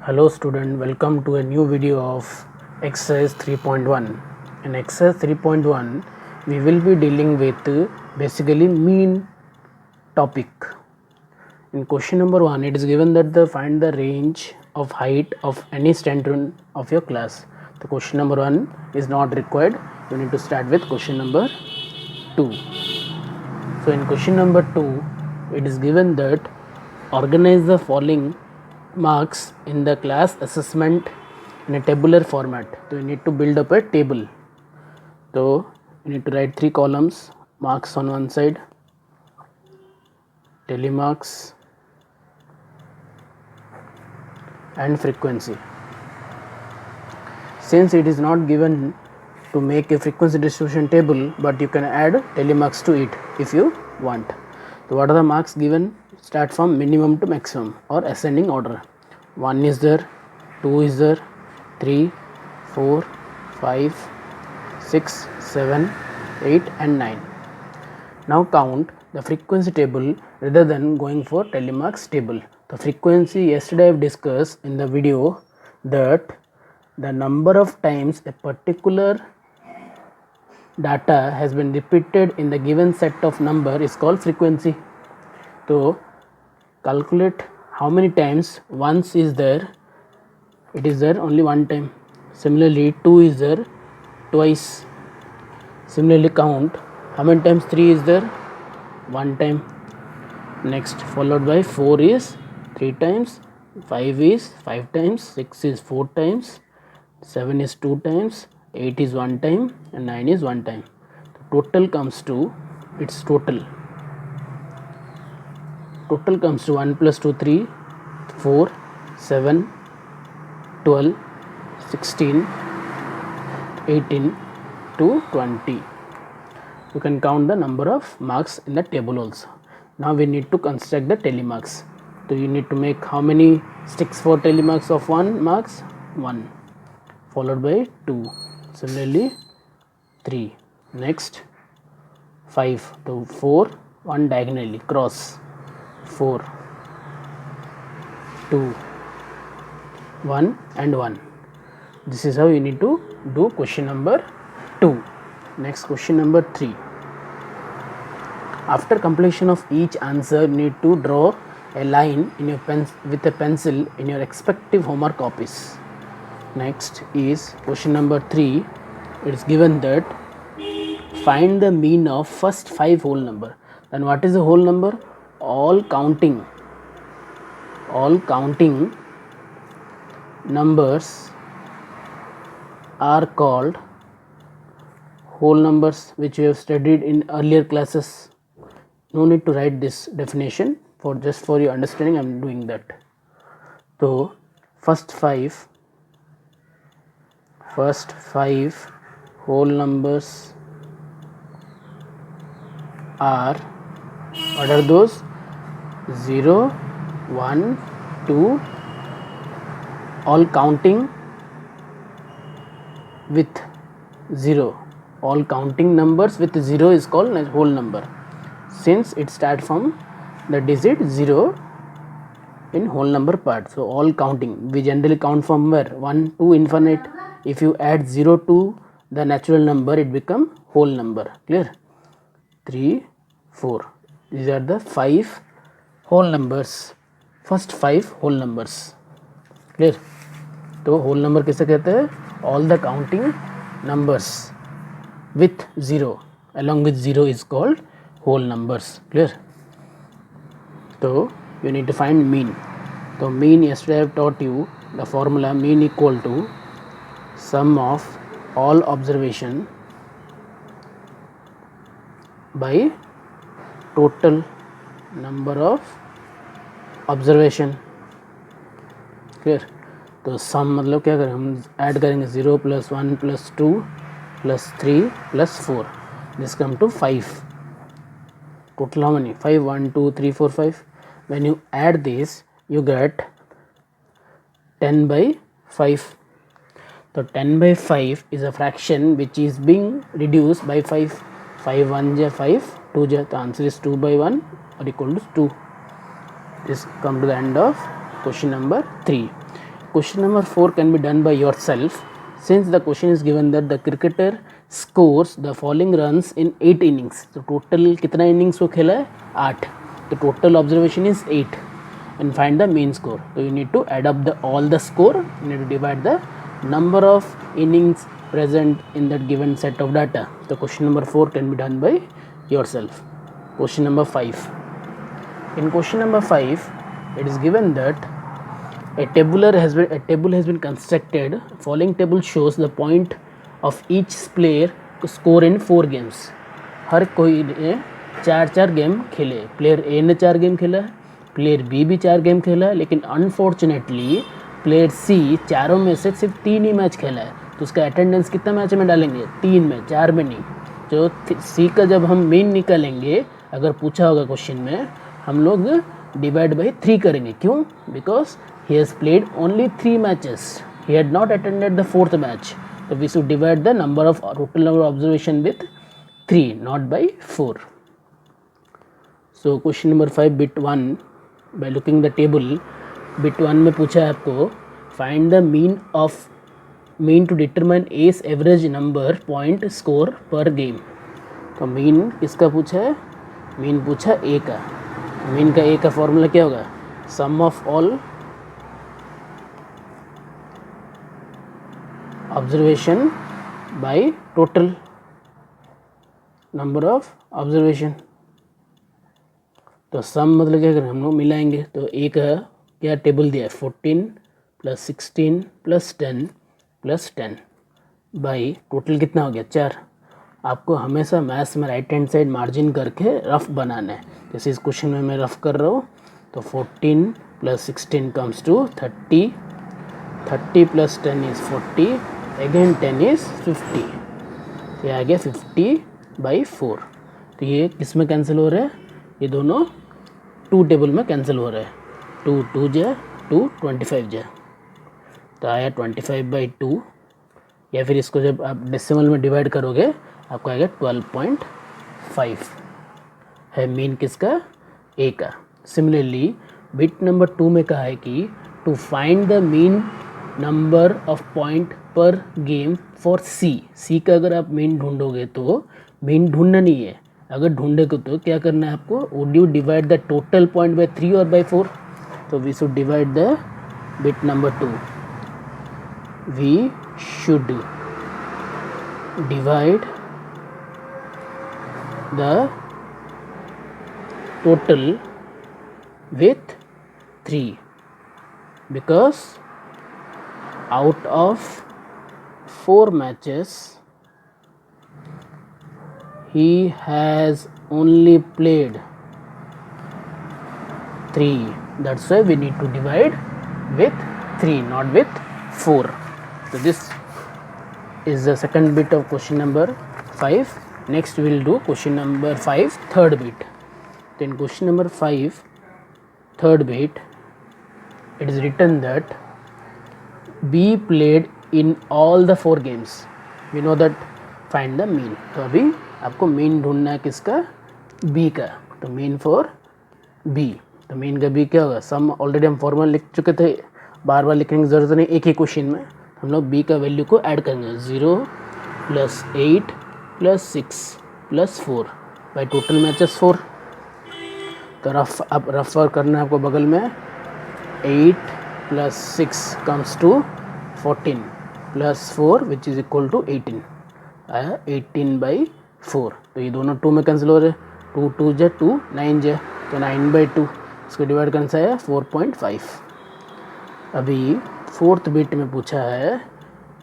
Hello student, welcome to a new video of exercise 3.1. In exercise 3.1 we will be dealing with basically mean topic. In question number 1 it is given that find the range of height of any student of your class. The question number 1 is not required, you need to start with question number 2. So in question number 2 it is given that organize the following marks in the class assessment in a tabular format. So you need to build up a table. So you need to write 3 columns, marks on one side, telemarks and frequency. Since it is not given to make a frequency distribution table, but you can add telemarks to it if you want. So what are the marks given? Start from minimum to maximum or ascending order. 1 is there, 2 is there, 3, 4, 5, 6, 7, 8 and 9. Now count the frequency table rather than going for telemarks table. The frequency yesterday I have discussed in the video that the number of times a particular data has been repeated in the given set of number is called frequency. So calculate how many times once is there, it is there only one time. Similarly 2 is there twice. Similarly count how many times 3 is there, one time. Next followed by 4 is 3 times, 5 is 5 times, 6 is 4 times, 7 is 2 times, 8 is 1 time and 9 is 1 time. The total comes to its total comes to 1 plus 2 3, 4, 7, 12, 16, 18 to 20. You can count the number of marks in the table also. Now we need to construct the telemarks. So you need to make how many sticks for telemarks of 1 marks? 1 followed by 2, similarly 3, next 5, so 4, 1 diagonally cross, 4, 2, 1 and 1. This is how you need to do question number 2. Next question number 3. After completion of each answer, you need to draw a line in your with a pencil in your respective homework copies. Next is question number 3. It is given that find the mean of first 5 whole number. Then what is the whole number? All counting numbers are called whole numbers, which we have studied in earlier classes. No need to write this definition, for just for your understanding I am doing that. So first 5 whole numbers are, what are those? 0, 1, 2, all counting with 0. All counting numbers with 0 is called as whole number, since it starts from the digit 0 in whole number part. So all counting, we generally count from where? 1 to infinite. If you add 0 to the natural number, it become whole number. Clear? 3, 4. These are the 5 whole numbers. First 5 whole numbers. Clear? तो whole number किसे कहते हैं? All the counting numbers with 0 along with 0 is called whole numbers. Clear? So you need to find mean. So mean, yesterday I have taught you the formula mean equal to sum of all observation by total number of observation. Clear? तो सम मतलब क्या करें, हम add करेंगे 0 + 1 + 2 + 3 + 4, this come to 5. Total how many? 5, 1, 2, 3, 4, 5. When you add this you get 10 by 5. So 10 by 5 is a fraction which is being reduced by 5. 5 1 ja 5, 2 ja, the answer is 2 by 1 or equal to 2. This come to the end of question number 3. question number 4 can be done by yourself since the question is given that the cricketer scores the following runs in 8 innings. तो total कितना innings वो खेला है? 8. The total observation is 8 and find the mean score. So you need to add up all the score. You need to divide the number of innings present in that given set of data. So question number 4 can be done by yourself. Question number 5. In question number 5, it is given that a table has been constructed. Following table shows the point of each player to score in 4 games. हर कोई ने 4 game खेले. Player ए ने 4 game खेला है, player B भी 4 game खेला है, लेकिन अनफॉर्चुनेटली प्लेयर सी चारों में से सिर्फ 3 ही मैच खेला है. तो उसका अटेंडेंस कितना मैच में डालेंगे? 3 में, 4 में नहीं. जो सी का जब हम मीन निकालेंगे, अगर पूछा होगा क्वेश्चन में, हम लोग डिवाइड बाई 3 करेंगे. क्यों? Because he has played only 3 matches. He had not attended the 4th match. So we should divide the total number of observation with 3, not by 4. So question number 5 bit 1, by looking the table, bit 1 में पूछा है आपको find the mean to determine A's average number point score per game. तो mean किसका पूछा है? mean पूछा A का. mean का A का फॉर्मूला क्या होगा? sum of all observation by total number of observation. तो सम मतलब क्या करें? हम लोग मिलाएंगे. तो ए का क्या टेबल दिया है? 14 + 16 + 10 + 10 बाई टोटल कितना हो गया? 4. आपको हमेशा मैथ्स में राइट हैंड साइड मार्जिन करके रफ बनाना है. जैसे इस क्वेश्चन में मैं रफ कर रहा हूँ. तो 14 + 16 comes to 30, 30 + 10 is 40, again 10 is 50. ये आ गया 50/4. तो ये किस में कैंसिल हो रहा है? ये दोनों 2 टेबल में कैंसिल हो रहा है. 2 2 जा 2 25 जा. तो आया 25/2. या फिर इसको जब आप डेसिमल में डिवाइड करोगे आपको आएगा 12.5 है मीन किसका? ए का. सिमिलरली बिट नंबर 2 में कहा है कि to find the mean number of point per game for C. C का अगर आप मीन ढूंढोगे तो मीन ढूंढना नहीं है. अगर ढूंढोगे तो क्या करना है आपको? Would you divide the total point by 3 और बाय 4? तो we should divide the bit number 2. We should divide the total with 3 because out of 4 matches he has only played 3. That's why we need to divide with 3, not with 4. So this is the second bit of question number 5. Next we will do question number 5 third bit. Then question number 5 third bit, it is written that B played in all the 4 games. We know that find the mean. तो अभी आपको mean ढूंढना है किसका? B का. तो mean for B. तो mean का B क्या होगा? सम ऑलरेडी हम फॉर्मूला लिख चुके थे, बार बार लिखने की ज़रूरत नहीं. एक ही क्वेश्चन में हम लोग B का वैल्यू को ऐड करेंगे. 0 + 8 + 6 + 4 बाई टोटल मैचेस 4. तो रफ वर्क करना है आपको बगल में. 8 + 6 comes to 14 + 4 which is equal to 18. आया 18/4. तो ये दोनों 2 में कैंसिल हो रहे. 2 2 जा 2 9 जा. तो 9/2. इसको डिवाइड करना है 4.5. अभी 4th बिट में पूछा है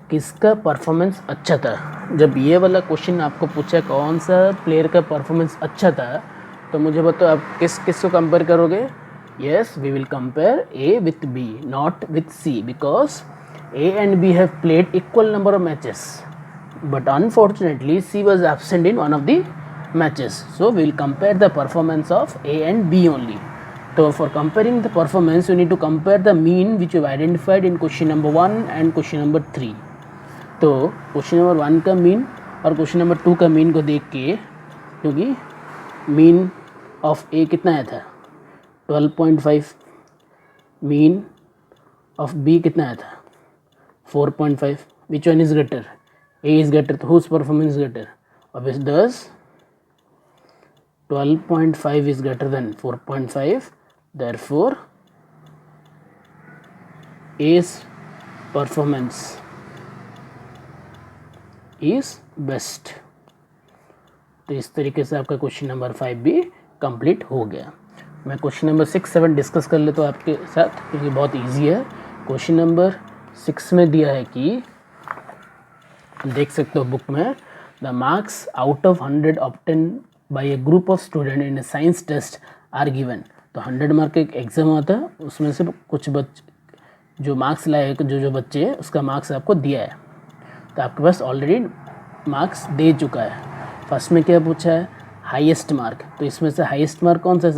किसका परफॉर्मेंस अच्छा था. जब ये वाला क्वेश्चन आपको पूछा कौन सा प्लेयर का परफॉर्मेंस अच्छा था, तो मुझे बताओ आप किस को कंपेयर करोगे? Yes, we will compare A with B, not with C, because A and B have played equal number of matches, but unfortunately C was absent in one of the matches. So we will compare the performance of A and B only. तो for comparing the performance you need to compare the mean which you identified in question number 1 and question number 3. तो question number 1 का mean और question number 2 का mean को देख के, क्योंकि mean of ए कितना आया था? 12.5. मीन ऑफ बी कितना आया था 4.5. Which one is greater? A is greater, तो हुज परफॉर्मेंस ग्रेटर? ऑब्वियस दस 12.5 is greater than 4.5, therefore A's performance is best. तो इस तरीके से आपका क्वेश्चन नंबर 5 भी कंप्लीट हो गया. मैं क्वेश्चन नंबर 6, 7 डिस्कस कर लेता हूँ आपके साथ क्योंकि बहुत इजी है. क्वेश्चन नंबर 6 में दिया है कि देख सकते हो बुक में, the marks out of 100 obtained by a group of student in a science test are given. तो 100 मार्क का एक एग्जाम आता है, उसमें से कुछ जो मार्क्स लाए जो बच्चे हैं उसका मार्क्स आपको दिया है. तो आपके पास ऑलरेडी मार्क्स दे चुका है. फर्स्ट में क्या पूछा है? Highest mark. तो इसमें से हाईएस्ट मार्क कौन सा है?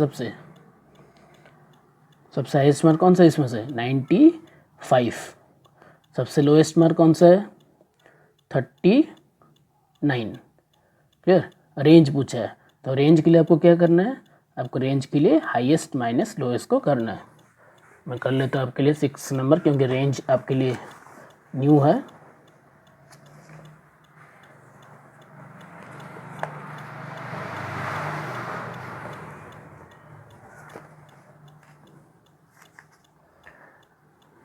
सबसे हाईएस्ट मार्क कौन सा है इसमें से? 95. सबसे लोएस्ट मार्क कौन सा है? 39. क्लियर? रेंज पूछा है, तो रेंज के लिए आपको क्या करना है? आपको रेंज के लिए हाईएस्ट माइनस लोएस्ट को करना है. मैं कर लेता हूँ आपके लिए 6 नंबर क्योंकि रेंज आपके लिए न्यू है.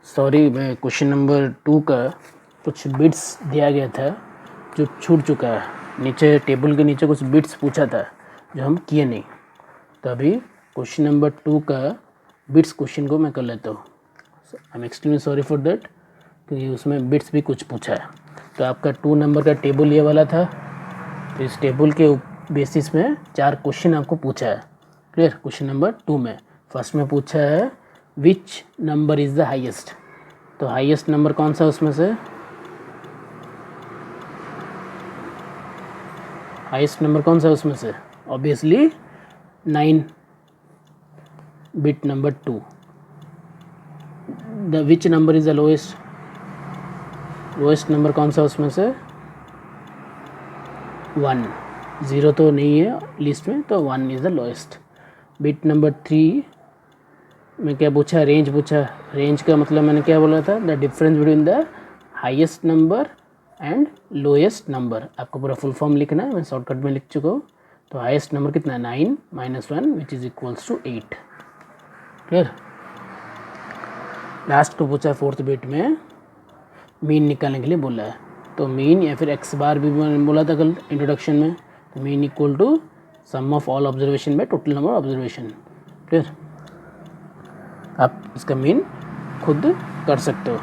सॉरी, मैं क्वेश्चन नंबर 2 का कुछ बिट्स दिया गया था जो छूट चुका है. नीचे टेबल के नीचे कुछ बिट्स पूछा था जो हम किए नहीं. तो अभी क्वेश्चन नंबर 2 का बिट्स क्वेश्चन को मैं कर लेता हूँ. I am extremely sorry for that क्योंकि उसमें बिट्स भी कुछ पूछा है. तो आपका 2 नंबर का टेबल ये वाला था. तो इस टेबल के बेसिस में 4 क्वेश्चन आपको पूछा है. क्लियर? क्वेश्चन नंबर 2 में फर्स्ट में पूछा है which number is the highest. तो हाईएस्ट नंबर कौन सा उसमें से? हाईएस्ट नंबर कौन सा उसमें से? Obviously 9. Bit number 2. The which number is the lowest? Lowest number कौन सा उसमें से? 1. 0 तो नहीं है लिस्ट में, तो 1 is the lowest. Bit number 3 में क्या पूछा? रेंज पूछा. रेंज का मतलब मैंने क्या बोला था? The difference between the highest number and lowest number. आपको पूरा फुल फॉर्म लिखना है, मैं शॉर्टकट में लिख चुका हूँ. तो हाईएस्ट नंबर कितना है? 9 - 1 which is equals to 8. Clear? Last को पूछा है 4th बिट में मीन निकालने के लिए बोला है. तो मीन या फिर एक्स बार भी मैंने बोला था कल इंट्रोडक्शन में. तो mean equal to sum of all observation by total number observation. Clear? आप इसका मीन खुद कर सकते हो.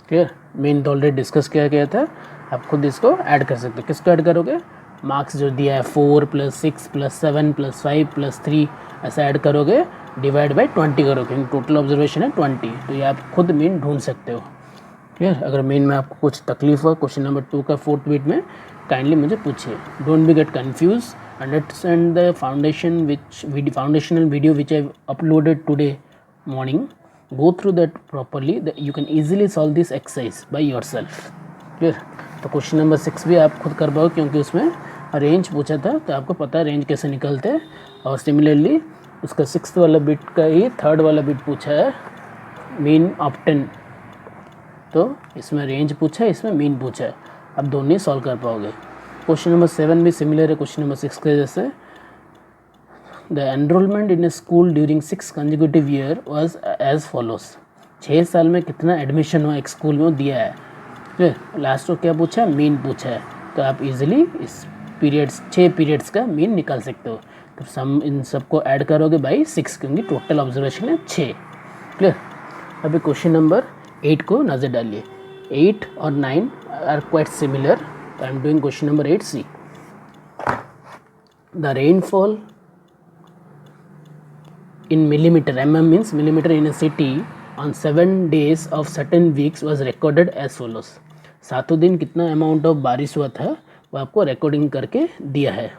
क्लियर? मीन तो ऑलरेडी डिस्कस किया गया था. आप खुद इसको ऐड कर सकते हो. किसको ऐड करोगे? मार्क्स जो दिया है 4 + 6 + 7 + 5 + 3 ऐसा ऐड करोगे, डिवाइड बाय 20 करोगे क्योंकि टोटल ऑब्जर्वेशन है 20. तो ये आप खुद मीन ढूंढ सकते हो. क्लियर? अगर मीन में आपको कुछ तकलीफ हो क्वेश्चन नंबर 2 का 4th बिट में, काइंडली मुझे पूछिए. Don't be get confuse. Understand the foundational video which I uploaded today morning. Go through that properly. You can easily solve this exercise by yourself. Clear? तो question number 6 भी आप खुद कर पाओ क्योंकि उसमें रेंज पूछा था, तो आपको पता है रेंज कैसे निकलते हैं. और सिमिलरली उसका 6th वाला बिट का ही 3rd वाला बिट पूछा है मीन ऑब्टेन. तो इसमें रेंज पूछा है, इसमें मीन पूछा है. आप दोनों ही सॉल्व कर पाओगे. क्वेश्चन नंबर 7 भी सिमिलर है क्वेश्चन नंबर 6 के जैसे. The enrollment in a school during 6 consecutive year was as follows. 6 साल में कितना एडमिशन हुआ एक स्कूल में वो दिया है. फिर लास्ट को क्या पूछा है? मीन पूछा है. तो आप इजीली इस पीरियड्स 6 पीरियड्स का मीन निकाल सकते हो. तो सम इन सबको ऐड करोगे बाई 6 क्योंकि टोटल ऑब्जर्वेशन है 6. क्लियर? अभी क्वेश्चन नंबर 8 को नज़र डालिए. 8 और 9 आर क्वाइट सिमिलर. तो I am doing question number 8C. The rainfall in millimeter, mm means millimeter, in a city on 7 days of certain weeks was recorded as follows. 7 दिन कितना amount of बारिश हुआ था वो आपको रिकॉर्डिंग करके दिया है.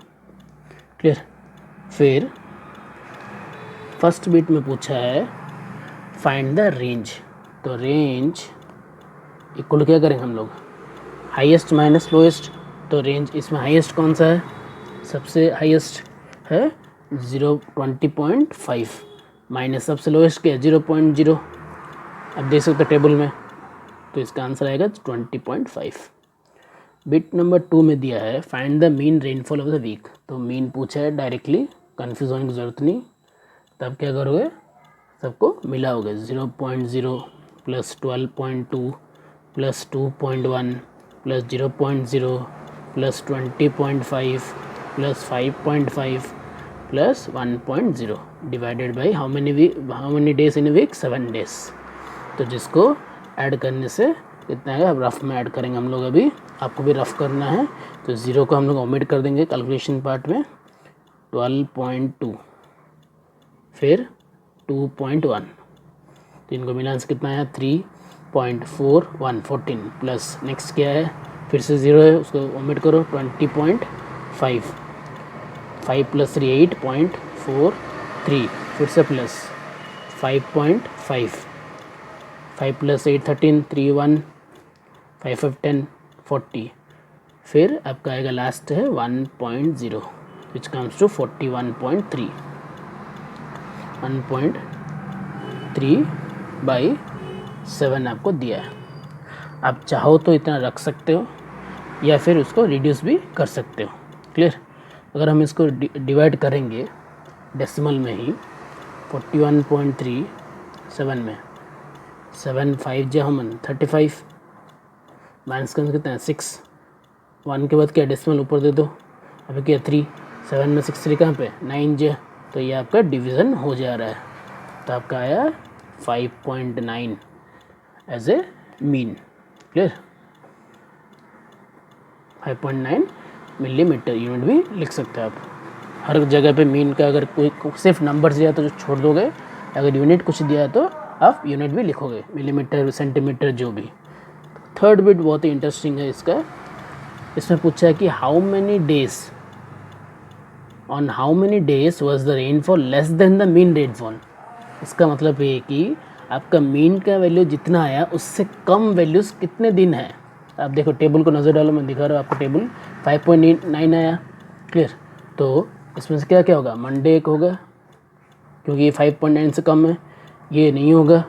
क्लियर? फिर फर्स्ट बिट में पूछा है फाइंड द रेंज. तो रेंज इक्वल क्या करेंगे हम लोग? Highest minus lowest. तो रेंज इसमें हाईएस्ट कौन सा है? सबसे हाईएस्ट है 20.5 माइनस सबसे लोएस्ट क्या है 0.0। अब देख सकते टेबल में, तो इसका आंसर आएगा 20.5। बिट नंबर 2 में दिया है find the mean rainfall of the week. तो मीन पूछा है डायरेक्टली, कन्फ्यूज होने की ज़रूरत नहीं। तब क्या करोगे, सबको मिलाओगे 0.0 plus 12.2 plus 2.1 plus 0.0 plus 20.5 plus 5.5 plus 1.0 divided by how many days in week 7 days. तो जिसको ऐड करने से कितना है, अब रफ में ऐड करेंगे हम लोग, अभी आपको भी रफ करना है। तो 0 को हम लोग ओमिट कर देंगे कैलकुलेशन पार्ट में। 12.2 फिर 2.1, तो इनको मिलाने से कितना है 3.41 14 प्लस नेक्स्ट क्या है, फिर से 0 है उसको ओमिट करो 20.5 5 प्लस 3 8.43 फिर से प्लस 5.5 5 प्लस 8 13 3 1 5 5 10 40 फिर आपका आएगा लास्ट है 1.0 विच कम्स टू 41.3 1.3/7 आपको दिया है। आप चाहो तो इतना रख सकते हो या फिर उसको रिड्यूस भी कर सकते हो। क्लियर। अगर हम इसको डिवाइड करेंगे डेसिमल में ही 41.37 में 7 5 जो हम 35 माइनस का कितना है 6 1 के बाद क्या डेसिमल ऊपर दे दो, अभी क्या 3 7 में 6 3 कहाँ पे 9 जो, तो ये आपका डिवीज़न हो जा रहा है। तो आपका आया 5.9 as a mean. Clear. 5.9 millimetre unit भी लिख सकते हैं आप। हर जगह पे मीन का अगर कोई सिर्फ नंबर दिया तो छोड़ दोगे, अगर यूनिट कुछ दिया तो आप यूनिट भी लिखोगे, मिलीमीटर सेंटीमीटर जो भी। थर्ड बिट बहुत ही इंटरेस्टिंग है इसका। इसमें पूछा है कि on how many days was the rainfall less than the mean rainfall. इसका मतलब ये है कि आपका मीन का वैल्यू जितना आया उससे कम वैल्यूज़ कितने दिन है। आप देखो टेबल को नज़र डालो, मैं दिखा रहा हूँ आपको टेबल 5.9 आया। क्लियर। तो इसमें से क्या क्या होगा, मंडे एक होगा क्योंकि ये 5.9 से कम है, ये नहीं होगा,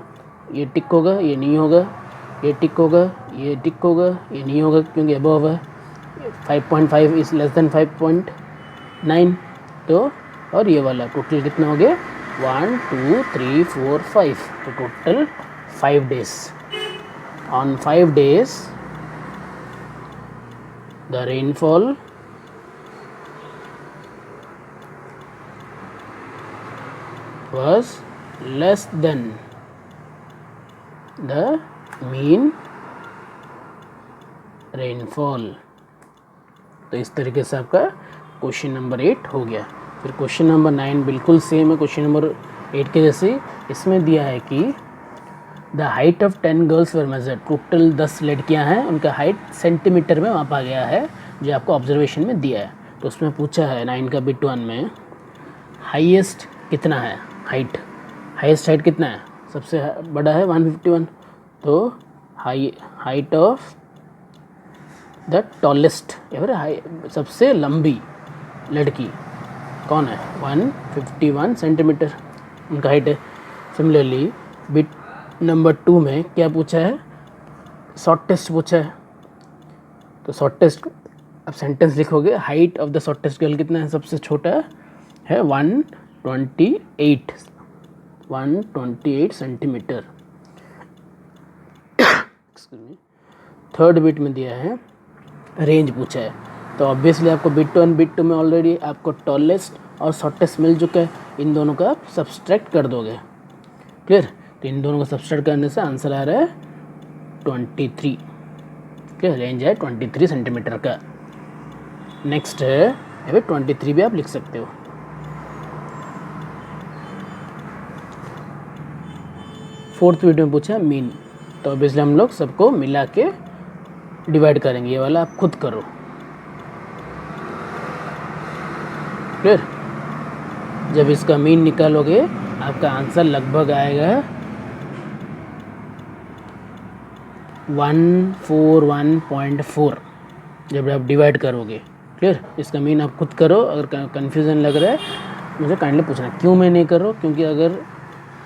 ये टिक होगा, ये नहीं होगा, ये टिक होगा, ये टिक होगा, ये नहीं होगा क्योंकि अबव है। 5.5 इज़ लेस देन 5.9। तो और ये वाला टोटल कितना हो गया 1 2 3 4 5, तो total 5 days. On 5 days the rainfall was less than the mean rainfall। तो इस तरीके से आपका क्वेश्चन नंबर 8 हो गया। फिर क्वेश्चन नंबर 9 बिल्कुल सेम है क्वेश्चन नंबर 8 के जैसे। इसमें दिया है कि the height of 10 girls were measured. Total 10 लड़कियां हैं, उनका हाइट सेंटीमीटर में मापा गया है जो आपको ऑब्जर्वेशन में दिया है। तो उसमें पूछा है 9 का बिट 1 में हाईएस्ट कितना है, हाईएस्ट हाइट कितना है, सबसे बड़ा है 151। तो हाइट ऑफ द टॉलेस्ट या फिर सबसे लंबी लड़की कौन है 151 सेंटीमीटर उनका हाइट है। सिमिलरली बिट नंबर 2 में क्या पूछा है, शॉर्टेस्ट पूछा है। तो शॉर्टेस्ट अब सेंटेंस लिखोगे, height of the shortest girl कितना है, सबसे छोटा है 128 सेंटीमीटर। थर्ड बिट में दिया है रेंज पूछा है। तो ऑब्वियसली आपको बिट 1 बिट 2 में ऑलरेडी आपको टॉलेस्ट और शॉर्टेस्ट मिल चुका है, इन दोनों का आप सब्सट्रैक्ट कर दोगे। क्लियर। तो इन दोनों को सब्सट्रैक्ट करने से आंसर आ रहा है 23। क्लियर। रेंज है 23 सेंटीमीटर का। नेक्स्ट है या फिर 23 भी आप लिख सकते हो। फोर्थ वीडियो में पूछा मीन, तो ऑब्वियसली हम लोग सबको मिला के डिवाइड करेंगे, ये वाला आप खुद करो। क्लियर। जब इसका मीन निकालोगे आपका आंसर लगभग आएगा 141.4 जब आप डिवाइड करोगे। क्लियर। इसका मीन आप खुद करो, अगर कन्फ्यूज़न लग रहा है मुझे काइंडली पूछना क्यों मैं नहीं कर रहा हूँ, क्योंकि अगर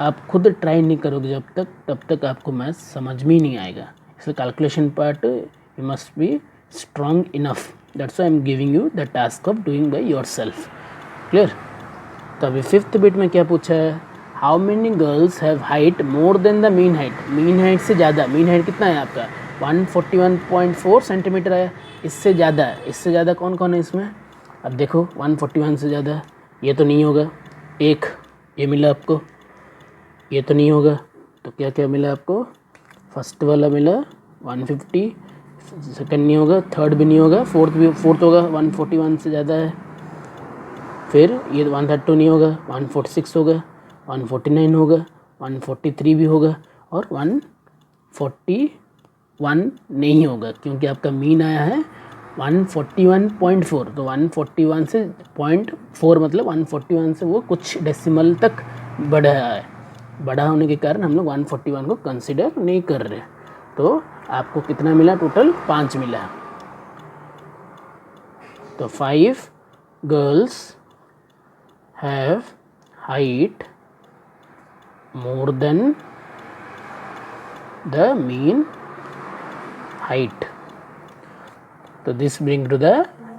आप खुद ट्राई नहीं करोगे जब तक, तब तक आपको मैथ्स समझ में ही नहीं आएगा. इसलिए calculation part you must be strong enough. That's why I am giving you the task of doing by yourself. Clear. तो अभी फिफ्थ बिट में क्या पूछा है, how many girls have height more than the mean height. Mean height से ज़्यादा. Mean height कितना है आपका 141.4 सेंटीमीटर है. इससे ज़्यादा है. इससे ज़्यादा कौन कौन है इसमें. अब देखो 141 से ज़्यादा ये तो नहीं होगा. एक ये मिला आपको, ये तो नहीं होगा. तो क्या क्या मिला आपको, फर्स्ट वाला मिला 150, सेकंड नहीं होगा, थर्ड भी नहीं होगा, फोर्थ होगा 141 से ज़्यादा है. फिर ये 132 नहीं होगा, 146 होगा, 149 होगा, 143 भी होगा और 141 नहीं होगा, क्योंकि आपका मीन आया है 141.4. तो 141 से 0.4 मतलब 141 से वो कुछ डेसिमल तक बढ़ा है. बड़ा होने के कारण हम लोग 141 को कंसिडर नहीं कर रहे. तो आपको कितना मिला, टोटल 5 मिला. तो 5 girls have height more than the mean height. तो this bring to the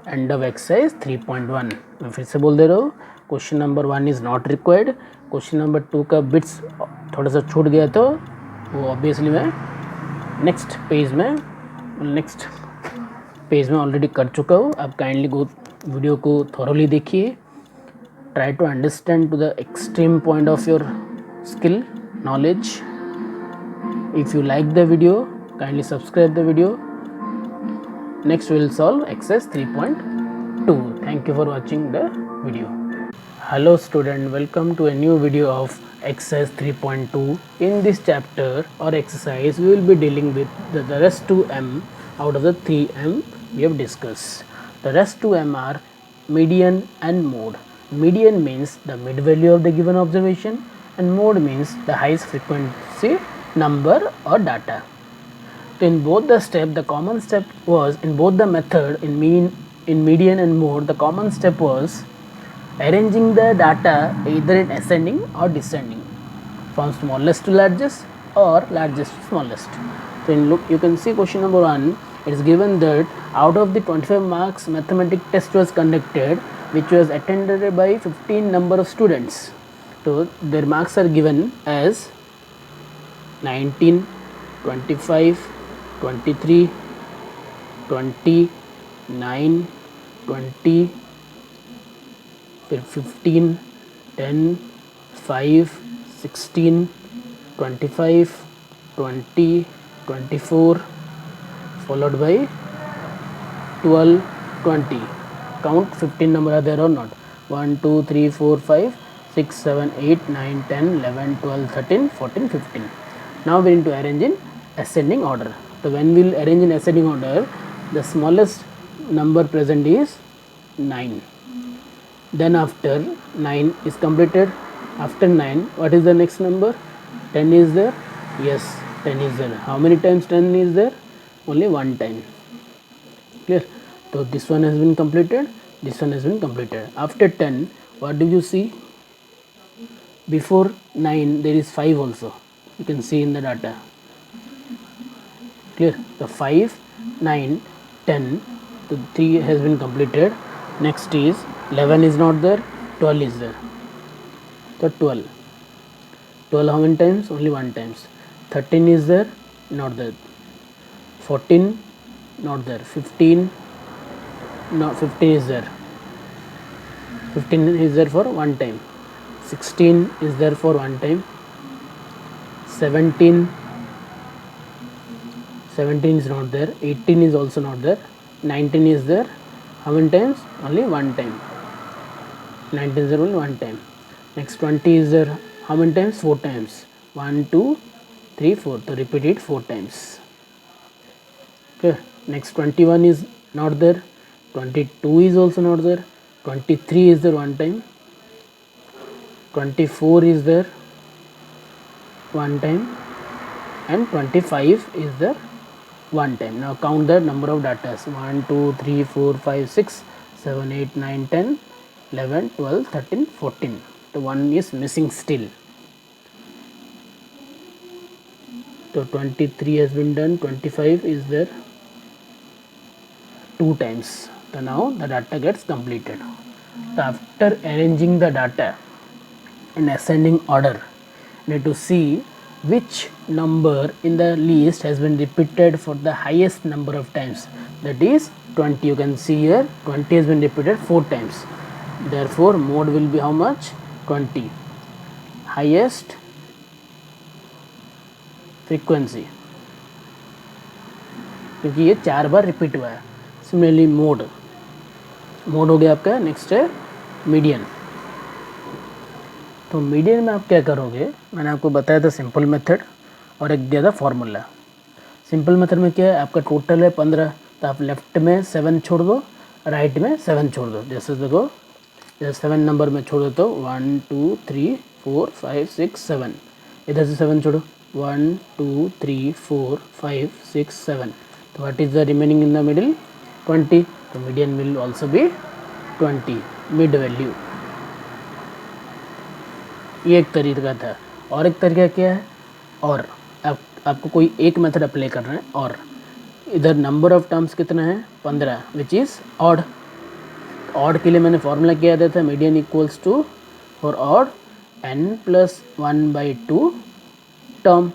end of exercise 3.1. मैं फिर से बोल दे रहा हूँ, question number 1 is not required. Question number 2 का बिट्स थोड़ा सा छूट गया तो वो ऑब्वियसली मैं नेक्स्ट पेज में ऑलरेडी कर चुका हूँ. आप काइंडली वीडियो को थॉरोली देखिए. Try to understand to the extreme point of your skill knowledge. If you like the video, kindly subscribe the video. Next we will solve exercise 3.2. Thank you for watching the video. Hello student, welcome to a new video of exercise 3.2. In this chapter or exercise we will be dealing with the rest 2m out of the 3m we have discussed. The rest 2m are median and mode. Median means the mid value of the given observation and mode means the highest frequency number or data. So in both the step, the common step was in both the method in median and mode, the common step was arranging the data either in ascending or descending from smallest to largest or largest to smallest. So in look, you can see question number 1. It is given that out of the 25 marks mathematics test was conducted, which was attended by 15 number of students. So their marks are given as 19, 25, 23, 20, 9, 20, 15, 10, 5, 16, 25, 20, 24, followed by 12, 20. Count 15 number are there or not. 1, 2, 3, 4, 5, 6, 7, 8, 9, 10, 11, 12, 13, 14, 15. Now we need to arrange in ascending order. So when we will arrange in ascending order, the smallest number present is 9. Then after 9 is completed, after 9 what is the next number, 10 is there. Yes, 10 is there. How many times 10 is there? Only one time. Clear. So this one has been completed, this one has been completed. After 10 what do you see? Before 9 there is 5 also, you can see in the data. Clear. The 5, 9, 10, the 3 has been completed. Next is 11 is not there, 12 is there. So 12 how many times? Only one times. 13 is there, not there. 14 not there. 15 no, 15 is there. 15 is there for one time. 16 is there for one time. 17 is not there. 18 is also not there. 19 is there. How many times? Only one time. 19 is there only one time. Next 20 is there. How many times? 4 times. 1, 2, 3, 4. So repeat it 4 times. Okay. Next 21 is not there. 22 is also not there. 23 is there one time. 24 is there one time, and 25 is there one time. Now count the number of datas. 1, 2, 3, 4, 5, 6, 7, 8, 9, 10, 11, 12, 13, 14. तो 1 is missing still. So 23 has been done, 25 is there 2 times. So now the data gets completed. So after arranging the data in ascending order, you need to see which number in the list has been repeated for the highest number of times, that is 20. You can see here 20 has been repeated 4 times, therefore mode will be how much? 20. Highest frequency, क्योंकि ये 4 बार repeat हुआ है. Similarly mode हो गया आपका. Next है median. तो median में आप क्या करोगे, मैंने आपको बताया था सिंपल मेथड और एक दिया था फॉर्मूला. सिंपल मेथड में क्या है, आपका टोटल है 15, तो आप लेफ्ट में 7 छोड़ दो, राइट में 7 छोड़ दो. जैसे देखो, जैसे 7 नंबर में छोड़ दो तो 1 2 3 4 5 6 7, इधर से 7 छोड़ो 1 2 3 4 5 6 7. तो what is the remaining in the middle? 20. तो median will also be 20, mid value. ये एक तरीका था. और एक तरीका क्या है, और आपको कोई एक मेथड अप्लाई करना है. और इधर नंबर ऑफ टर्म्स कितना है? 15, विच इज़ ऑड. ऑड के लिए मैंने फॉर्मूला किया दिया था, median equals to for odd n+1/2 term.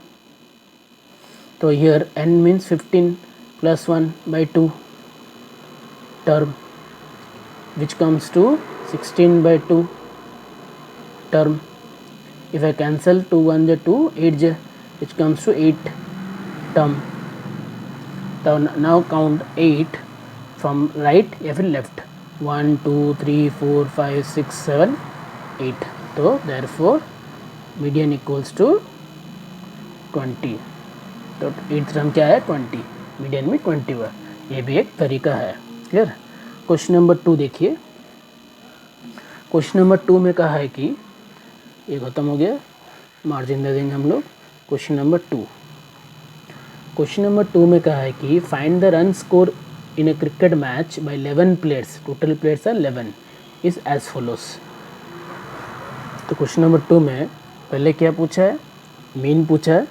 तो here n means 15 + 1/2 term, which comes to 16/2 term. If I cancel 2 1 j 2, 8 j, which comes to 8 term. So now count 8 from right या फिर left. 1 2 3 4 5 6 7 8. तो therefore median equals to 20. तो 8th term क्या है? 20. Median में 20 हुआ. ये भी एक तरीका है. क्लियर. क्वेश्चन नंबर 2 देखिए. क्वेश्चन नंबर 2 में कहा है कि ये ख़त्म हो गया, मार्जिन दे देंगे हम लोग. Question number 2. क्वेश्चन नंबर 2 में कहा है कि find the run score in a cricket match by 11 players. Total players are 11 is as follows. तो क्वेश्चन नंबर 2 में पहले क्या पूछा है? मीन पूछा है,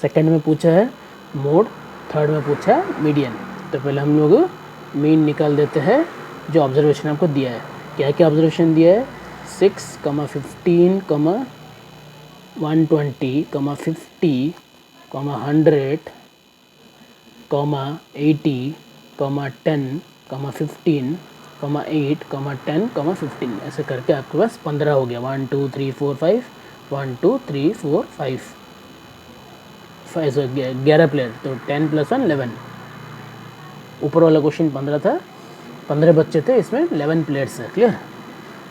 सेकंड में पूछा है मोड, थर्ड में पूछा है मीडियन. तो पहले हम लोग मीन निकाल देते हैं जो ऑब्जर्वेशन आपको दिया है. क्या क्या ऑब्जर्वेशन दिया है? 6, 15, 120, 50, 100, 80, 10, 15, 8, 10, 15. ऐसे करके आपके पास 15 हो गया. 1 2 3 4 5, 1 2 3 4 5 11 प्लेयर. तो 10 + 1 11. ऊपर वाला क्वेश्चन 15 था, 15 बच्चे थे, इसमें 11 प्लेयर्स है. क्लियर.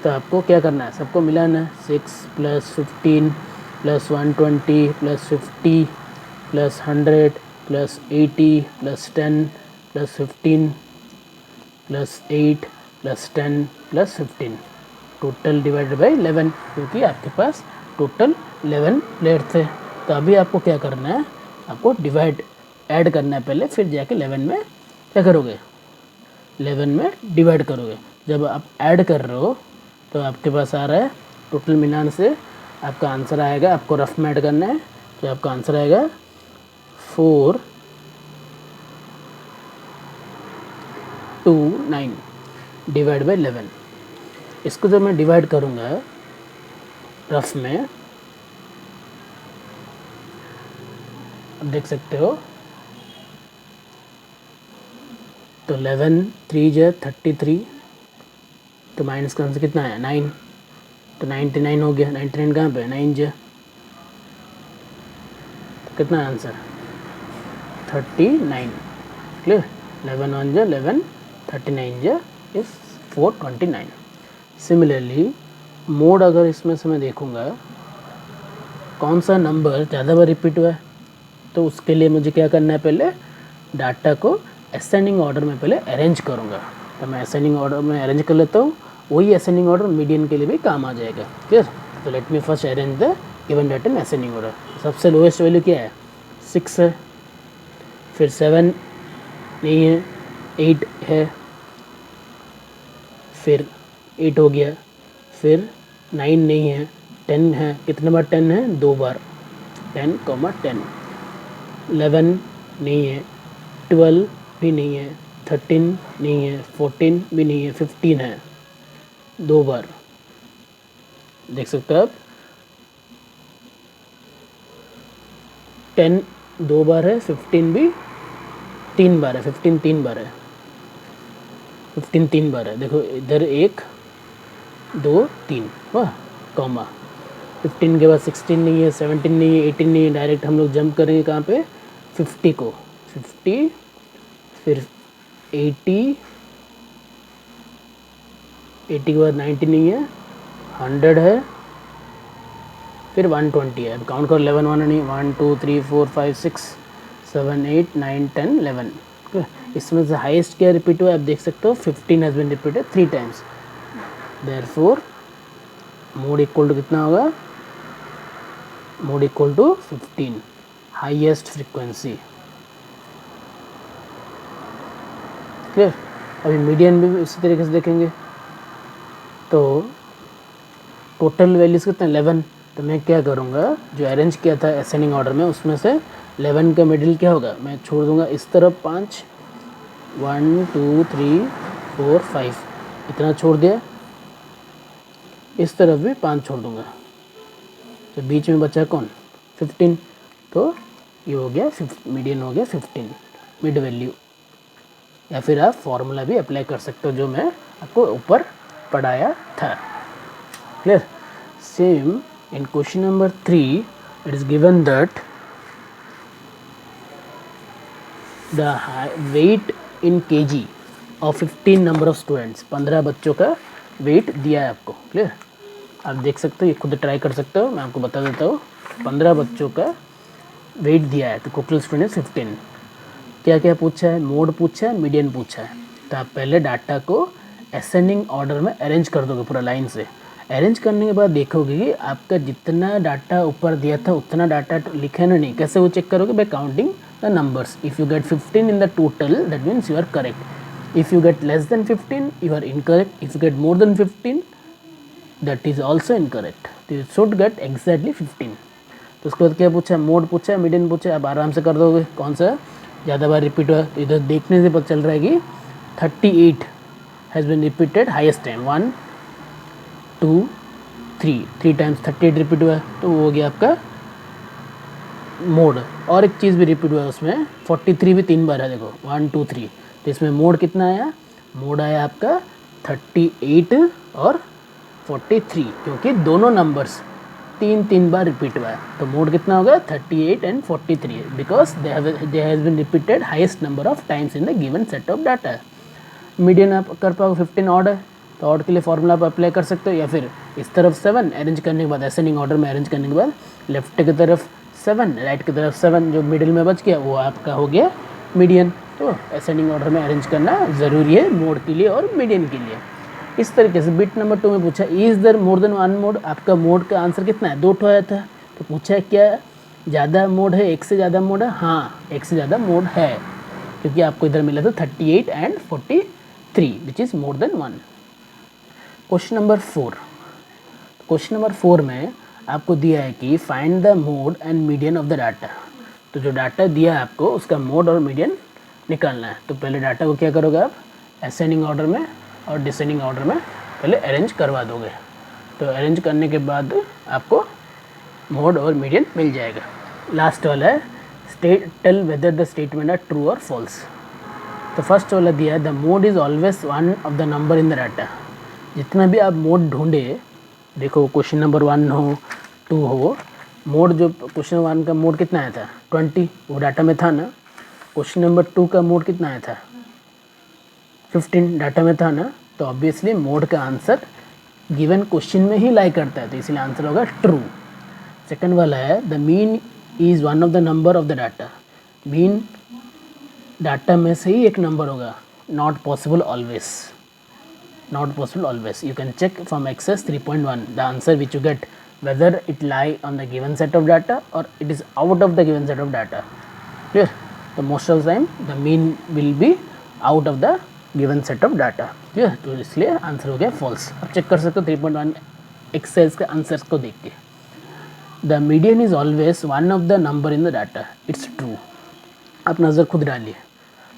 तो आपको क्या करना है? सबको मिलाना है. 6 + 15 + 120 + 50 + 100 + 80 + 10 + 15 + 8 + 10 + 15. टोटल डिवाइडेड बाई 11, क्योंकि आपके पास टोटल 11 प्लेयर थे. तो अभी आपको क्या करना है? आपको डिवाइड ऐड करना है पहले, फिर जाके 11 में क्या करोगे? 11 में डिवाइड करोगे. जब आप ऐड कर रहे हो तो आपके पास आ रहा है टोटल मिलान से आपका आंसर आएगा. आपको रफ में ऐड करना है, तो आपका आंसर आएगा 429 डिवाइड बाई 11. इसको जब मैं डिवाइड करूँगा रफ में, अब देख सकते हो, तो 11 3 j 33, तो माइनस का आंसर कितना है? 9. तो 99 हो गया. 99 कहाँ पे? 9 j. तो कितना answer? 39. Clear. 11 1 j 11, 39 j is 429. Similarly mode, अगर इसमें से मैं देखूँगा कौन सा नंबर ज़्यादा बार रिपीट हुआ है, तो उसके लिए मुझे क्या करना है? पहले डाटा को असेंडिंग ऑर्डर में पहले अरेंज करूँगा. तो मैं असेंडिंग ऑर्डर में अरेंज कर लेता हूँ. वही असेंडिंग ऑर्डर मीडियन के लिए भी काम आ जाएगा. क्लियर. तो let me first arrange the given data in ascending order. सबसे लोएस्ट वैल्यू क्या है? 6 है, फिर 7 नहीं है, 8 है, फिर 8 हो गया, फिर 9 नहीं है, 10 है, कितने बार 10 है, 2 बार, 10, 10, 11 नहीं है, 12 भी नहीं है, 13 नहीं है, 14 भी नहीं है, 15 है, 2 बार, देख सकते हो आप, 10 2 बार है, 15 भी 3 बार है, 15 3 बार है, 15 3 बार है, देखो इधर 1 2 3, वाह, कॉमा, 15 के बाद 16 नहीं है, 17 नहीं है, 18 नहीं है, डायरेक्ट हम लोग जंप करेंगे कहाँ पे, 50 को, 50, फिर 80, 80 के बाद 90 नहीं है, 100 है, फिर 120 है, अब काउंट करो, 11 1 नहीं, 1 2 3 4 5 6 7 8 9 10 11, इसमें से हाईएस्ट क्या रिपीट हुआ, आप देख सकते हो 15 has been repeated 3 times, therefore mode equal to कितना होगा, mode equal to 15, highest frequency, clear. अभी मीडियन भी इसी तरीके से देखेंगे, तो टोटल वैल्यूज़ कितने 11, तो मैं क्या करूँगा, जो अरेंज किया था असेंडिंग ऑर्डर में उसमें से 11 का मिडिल क्या होगा, मैं छोड़ दूँगा इस तरफ 5, 1 2 3 4 5, इतना छोड़ दिया, इस तरफ भी 5 छोड़ दूँगा, तो बीच में बचा कौन, 15, तो ये हो गया मीडियन हो गया 15 मिड वैल्यू, या फिर आप फॉर्मूला भी अप्लाई कर सकते हो जो मैं आपको ऊपर पढ़ाया था, clear. Same in question number 3 it is given that the weight in KG of 15 number of students, 15 बच्चों का वेट दिया है आपको, क्लियर। आप देख सकते हो, ये खुद ट्राई कर सकते हो, मैं आपको बता देता हूँ, 15 बच्चों का वेट दिया है, तो टोटल स्टूडेंट्स 15, क्या क्या पूछा है, मोड पूछा है, मीडियन पूछा है, तो आप पहले डाटा को असेंडिंग ऑर्डर में अरेंज कर दोगे पूरा लाइन से, अरेंज करने के बाद देखोगे कि आपका जितना डाटा ऊपर दिया था उतना डाटा लिखा है ना नहीं, कैसे वो चेक करोगे, by counting the numbers, if you get 15 in the total that means you are correct, if you get less than 15 you are incorrect, if you get more than 15 that is also incorrect, तो you should get exactly 15। तो उसके बाद क्या पूछा, mode पूछा, median पूछा, आप आराम से कर दोगे, कौन सा ज़्यादा बार रिपीट हुआ, तो इधर देखने से पता चल रहा है कि 38 has been repeated highest time, 1 2 3 times 38 repeat हुआ है, तो वो हो गया आपका मोड। और एक चीज़ भी रिपीट हुआ है उसमें, 43 भी 3 बार है, देखो 1 2 3, तो इसमें मोड कितना आया, मोड आया आपका 38 और 43, क्योंकि दोनों नंबर्स 3 बार रिपीट हुआ है, तो मोड कितना होगा 38 and 43, because they has been repeated highest number of times in the given set of data. Median आप कर पाओगे, 15 ऑड है, तो ऑड के लिए फॉर्मूला आप अप्लाई कर सकते हो, या फिर इस तरफ 7 अरेंज करने के बाद, असेंडिंग ऑर्डर में अरेंज करने के बाद लेफ्ट की तरफ 7 राइट की तरफ 7, जो मिडिल में बच गया वो आपका हो गया मीडियन। तो असेंडिंग ऑर्डर में अरेंज करना ज़रूरी है मोड के लिए और मीडियन के लिए। इस तरीके से बिट नंबर 2 में पूछा, is there more than one mode, आपका मोड का आंसर कितना है, 2 ठो आया था, तो पूछा है क्या ज़्यादा मोड है, एक से ज़्यादा मोड है, हाँ एक से ज़्यादा मोड है, क्योंकि आपको इधर मिला था 38 and 43 which is more than 1। Question number 4, question number 4 में आपको दिया है कि find the mode and median of the data, तो जो डाटा दिया है आपको उसका मोड और मीडियन निकालना है। तो पहले डाटा को क्या करोगे आप, असेंडिंग ऑर्डर में और डिसेंडिंग ऑर्डर में पहले अरेंज करवा दोगे, तो अरेंज करने के बाद आपको मोड और मीडियन मिल जाएगा। लास्ट वाला है tell whether the statement are true और फॉल्स। तो फर्स्ट वाला दिया है the mode is always one of the number in the data, जितना भी आप मोड ढूंढे, देखो क्वेश्चन नंबर 1 हो 2 हो, मोड जो क्वेश्चन 1 का मोड कितना आया था 20, वो डाटा में था ना। क्वेश्चन नंबर 2 का मोड कितना आया था 15, डाटा में था ना। तो ऑब्वियसली मोड का आंसर गिवन क्वेश्चन में ही लाई करता है, तो इसलिए आंसर होगा ट्रू। सेकंड वाला है the mean is one of the number of the data, mean data में से ही एक नंबर होगा, not possible always, not possible always. You can check from exercise 3.1 the answer which you get whether it lie on the given set of data or it is out of the given set of data. Clear? So most of the time the mean will be out of the given set of data. ठीक है, तो इसलिए answer हो गया false. अब check कर सकते हो 3.1 एक्सरसाइज के आंसर्स को देख के। The median is always one of the number in the data, it's true. आप नज़र खुद डालिए,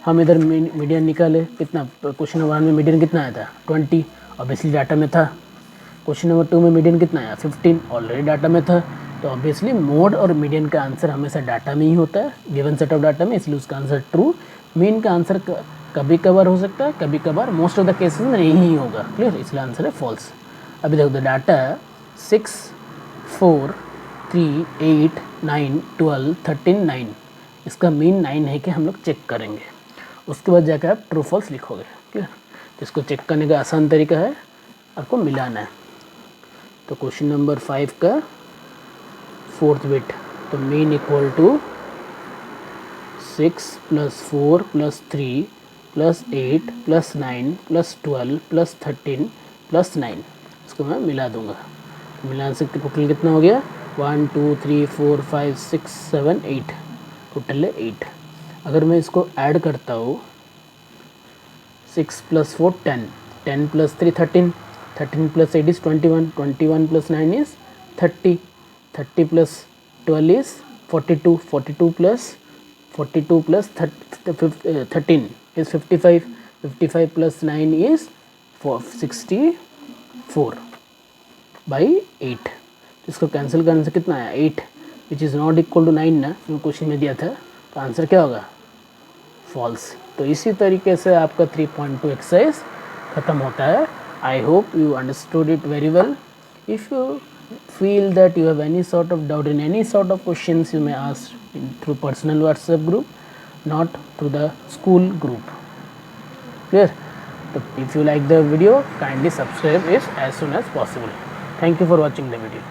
हम इधर मीडियन निकाले, कितना क्वेश्चन नंबर 1 में मीडियन कितना आया था 20, ऑब्वियसली डाटा में था। क्वेश्चन नंबर 2 में मीडियन कितना आया 15, ऑलरेडी डाटा में था। तो ऑब्वियसली मोड और मीडियन का आंसर हमेशा डाटा में ही होता है, गिवन सेट ऑफ डाटा में, इसलिए उसका आंसर ट्रू। मीन का आंसर कभी कभार हो सकता है, कभी कभार, मोस्ट ऑफ द केसेस में नहीं होगा। क्लियर, इसलिए आंसर है फॉल्स। अभी देखो द डाटा 6, 4, 3, 8, 9, 12, 13, 9, इसका मीन 9 है कि हम लोग चेक करेंगे। उसके बाद जाकर आप ट्रू फॉल्स लिखोगे। क्लियर, तो इसको चेक करने का आसान तरीका है, आपको मिलाना है। तो क्वेश्चन नंबर 5 का 4th बिट, तो मीन इक्वल टू 6 + 4 + 3 + 8 + 9 + 12 + 13 + 9, इसको मैं मिला दूंगा। मिलान से टोटल कितना हो गया 1 2 3 4 5 6 7 8, टोटल है 8। अगर मैं इसको ऐड करता हूँ 6 + 4 10, 10 + 3 13, 13 + 8 is 21, 21 + 9 is 30, 30 + 12 is 42, 42 + 13 is 55, 55 + 9 is 64 by 8। इसको कैंसिल करने से कितना आया 8, which is not equal to 9 ना, क्वेश्चन में दिया था, तो आंसर क्या होगा फॉल्स। तो इसी तरीके से आपका 3.2 एक्सरसाइज ख़त्म होता है। I hope you understood it very well. If you feel that you have any sort of doubt in any sort of questions, you may ask through personal WhatsApp group, not through the school group. Clear? So if you like the video, kindly subscribe it as soon as possible. Thank you for watching the video.